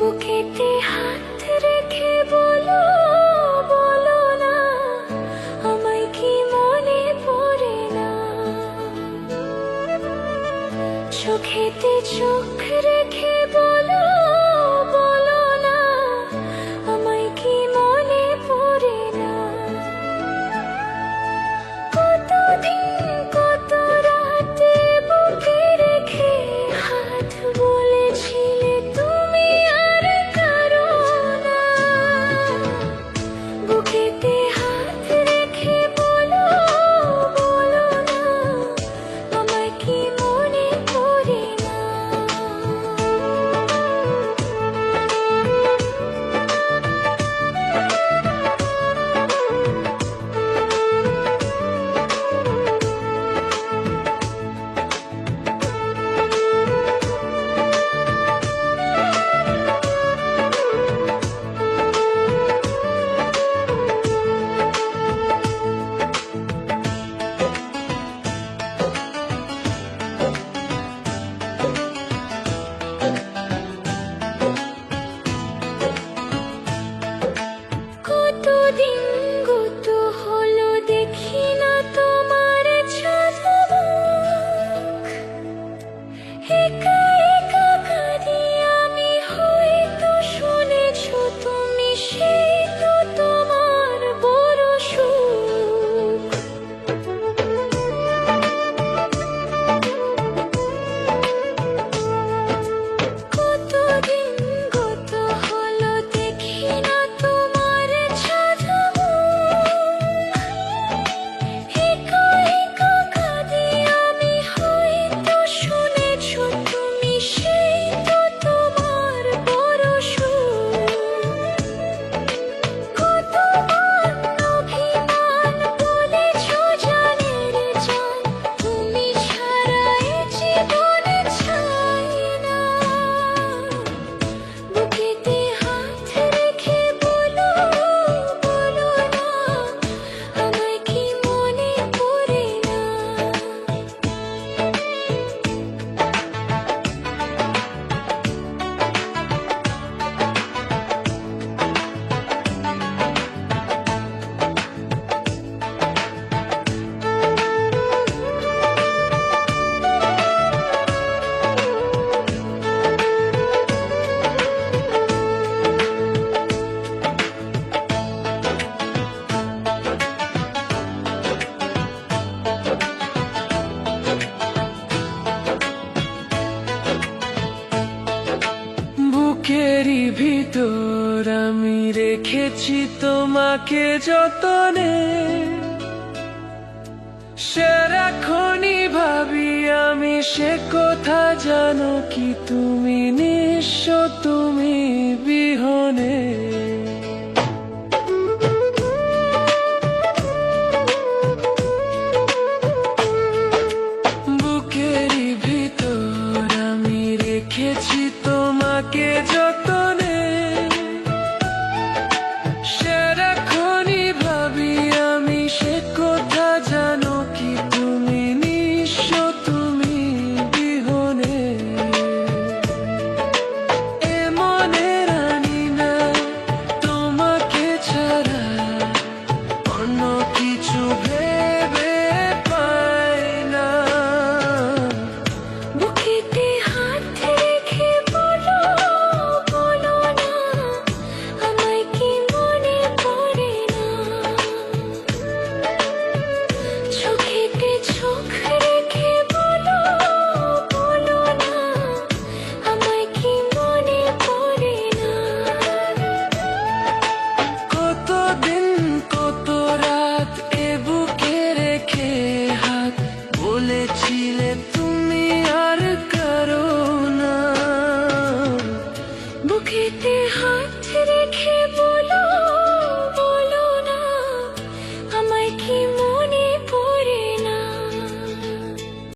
বুকেতে হাত রেখে বলো, বলো না আমায় কি মনে পড়ে না। চোখেতে চোখ রেখে বলো, বলো না আমায় কি মনে পড়ে না। কতদিন কত রাতে বুকে রেখে হাত বলেছিলে তুমি আর কারো না। বুকেতে হাত রেখে বলো, বলো না আমায় কি মনে পড়ে না। কতদিন গত হলো দেখি না তোমার ঝলক। একা একা কাঁদি আমি, হয়তো শুনেছো তুমি, সেই তো তোমার বড় সুখ। কতদিন গত হলো দেখি না তোমার ঝলক। একা একা কাঁদি আমি, হয়তো শুনেছো তুমি, সেই তো তোমার বড় সুখ। কতবার অভিমান বলেছো জানের জান, তুমি ছাড়া এ জীবনে চাই না। বুকেতে হাত রেখে বলো, বলো না আমায় কি মনে পড়ে না। বুকেরই ভিতর আমি রেখেছি তোমাকে যতনে। সারাক্ষণই ভাবি আমি, সে কথা জানো কি তুমি, নিঃস্ব তুমি বিহনে। বুকেরই ভিতর আমি রেখেছি তোমাকে যতনে।